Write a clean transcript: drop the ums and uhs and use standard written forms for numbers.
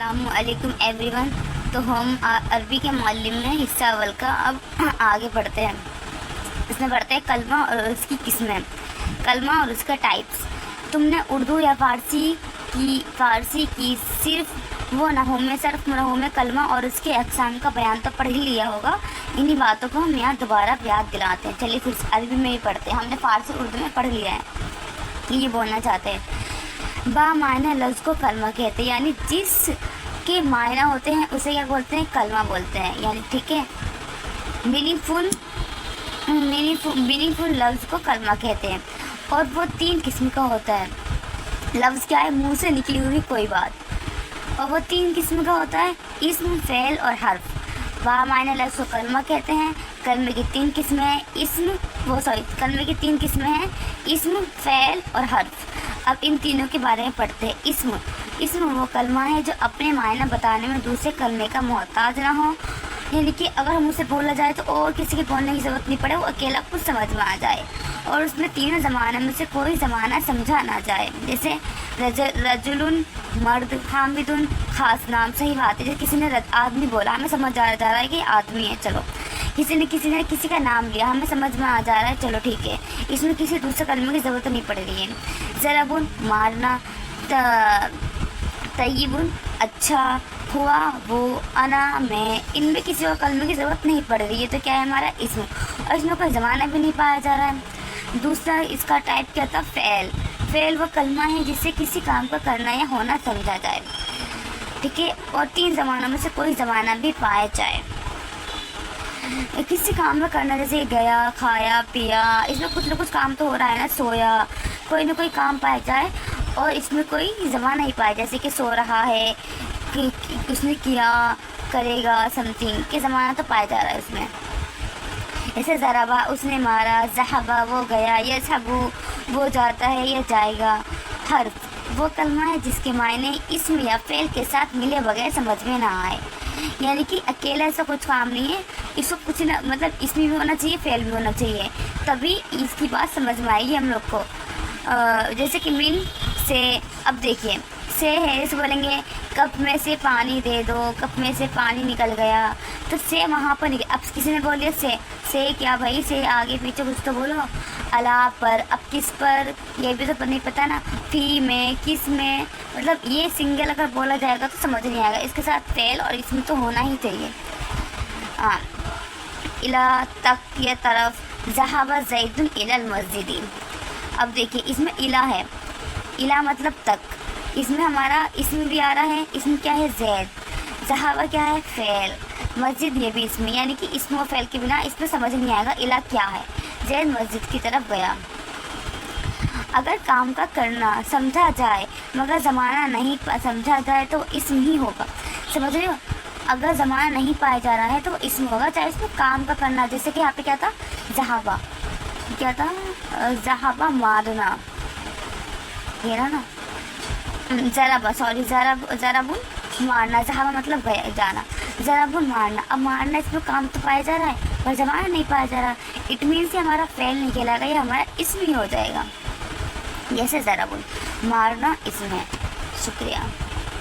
السلام علیکم every one. تو ہم عربی کے معلم میں حصہ اول کا اب آگے بڑھتے ہیں۔ اس میں پڑھتے ہیں کلمہ اور اس کی قسمیں، کلمہ اور اس کا ٹائپس۔ تم نے اردو یا فارسی کی صرف نحو میں کلمہ اور اس کے اقسام کا بیان تو پڑھ ہی لیا ہوگا۔ انہی باتوں کو ہم یہاں دوبارہ یاد دلاتے ہیں۔ چلیے پھر عربی میں ہی پڑھتے ہیں۔ ہم نے فارسی اردو میں پڑھ لیا ہے کہ یہ بولنا چاہتے ہیں۔ با معنی لفظ کو کلمہ کہتے ہیں، یعنی جس کے معنی ہوتے ہیں اسے کیا بولتے ہیں؟ کلمہ بولتے ہیں، یعنی ٹھیک ہے۔ میننگ فل لفظ کو کلمہ کہتے ہیں، اور وہ 3 قسم کا ہوتا ہے۔ لفظ کیا ہے؟ منہ سے نکلی ہوئی کوئی بات، اور وہ 3 قسم کا ہوتا ہے: اسم، فعل اور حرف۔ با معنی لفظ کو کلمہ کہتے ہیں۔ کلمے کی 3 قسمیں ہیں، کلمے کی 3 قسمیں ہیں: اسم، فعل اور حرف۔ اب ان تینوں کے بارے میں پڑھتے ہیں۔ اسم وہ کلمہ ہے جو اپنے معنی بتانے میں دوسرے کلمے کا محتاج نہ ہو، یعنی کہ اگر ہم اسے بولا جائے تو اور کسی کے بولنے کی ضرورت نہیں پڑے، وہ اکیلا خود سمجھ میں آ جائے، اور اس میں 3 زمانوں میں سے کوئی زمانہ سمجھا نہ جائے۔ جیسے رجل، مرد، حامد، خاص نام۔ صحیح بات ہے، جیسے کسی نے آدمی بولا، ہمیں سمجھ آ رہا ہے کہ یہ آدمی ہے، چلو۔ کسی نے کسی کا نام لیا، ہمیں سمجھ میں آ جا رہا ہے، چلو ٹھیک ہے، اس میں کسی دوسرے کلمے کی ضرورت نہیں پڑ رہی ہے۔ ضرب، مارنا، طیب، اچھا، ہوا، وہ، انا، میں، ان میں کسی اور کلمے کی ضرورت نہیں پڑ رہی ہے، تو کیا ہے ہمارا اسم، اور اس میں کوئی زمانہ بھی نہیں پایا جا رہا ہے۔ دوسرا اس کا ٹائپ کیا تھا؟ فعل۔ فعل وہ کلمہ ہے جس سے کسی کام کا کرنا یا ہونا سمجھا جائے، ٹھیک ہے، اور 3 زمانوں میں سے کوئی زمانہ بھی پایا جائے۔ کسی کام میں کرنا، جیسے گیا، کھایا، پیا، اس میں کچھ نہ کچھ کام تو ہو رہا ہے نا، سویا، کوئی نہ کوئی کام پایا جائے، اور اس میں کوئی زمانہ نہیں پایا، جیسے کہ سو رہا ہے، کہ اس نے کیا، کرے گا، سم تھنگ کہ زمانہ تو پایا جا رہا ہے اس میں۔ جیسے ضربا، اس نے مارا، ذہبا، وہ گیا، یذهب، وہ جاتا ہے یا جائے گا۔ حرف وہ کلمہ ہے جس کے معنی اسم یا فعل کے ساتھ ملے بغیر سمجھ میں نہ آئے، یعنی کہ اکیلا ایسا کچھ کام نہیں ہے، اس کو کچھ نہ، مطلب اسم بھی ہونا چاہیے، فعل بھی ہونا چاہیے، تبھی اس کی بات سمجھ میں آئے گی ہم لوگ کو۔ جیسے کہ من سے، اب دیکھیے سے ہے، اس بولیں گے کپ میں سے پانی دے دو، کپ میں سے پانی نکل گیا، تو سے وہاں پر اب کسی نے بول دیا سے کیا بھائی، سے آگے پیچھے کچھ تو بولو۔ الا پر، اب کس پر، یہ بھی تو نہیں پتہ نا۔ فی میں، کس میں، مطلب یہ سنگل اگر بولا جائے گا تو سمجھ نہیں آئے گا، اس کے ساتھ فعل اور اسم تو ہونا ہی چاہیے۔ الا، تک یا طرف۔ ذهب زید الی المسجد۔ اب دیکھیے اس میں الا ہے، الا مطلب تک، اس میں ہمارا اسم بھی آ رہا ہے، اسم کیا ہے؟ زید۔ ذهب کیا ہے؟ فعل۔ مسجد یہ بھی اسم، یعنی کہ اسم و فعل کے بنا اس میں سمجھ نہیں آئے گا الا کیا ہے۔ زید مسجد کی طرف گیا۔ اگر کام کا کرنا سمجھا جائے مگر زمانہ نہیں سمجھا جائے تو اسم ہی ہوگا، سمجھ رہے ہو؟ اگر زمانہ نہیں پایا جا رہا ہے تو اسم ہوگا، چاہے اس میں کام کا کرنا، جیسے کہ یہاں پہ کیا تھا؟ ذہبا، کیا تھا؟ ذہبا مارنا، یہ رہا نا۔ ضرب مارنا، ذہبا مطلب گیا، جانا، ضرب مارنا، اب مارنا اس میں کام تو پایا جا رہا ہے پر زمانہ نہیں پایا جا رہا، اٹ مینس ہمارا فعل نہیں کہلائے گا، یہ ہمارا اسم ہی ہو جائے گا۔ جیسے ضرب مارنا اسم ہے۔ شکریہ۔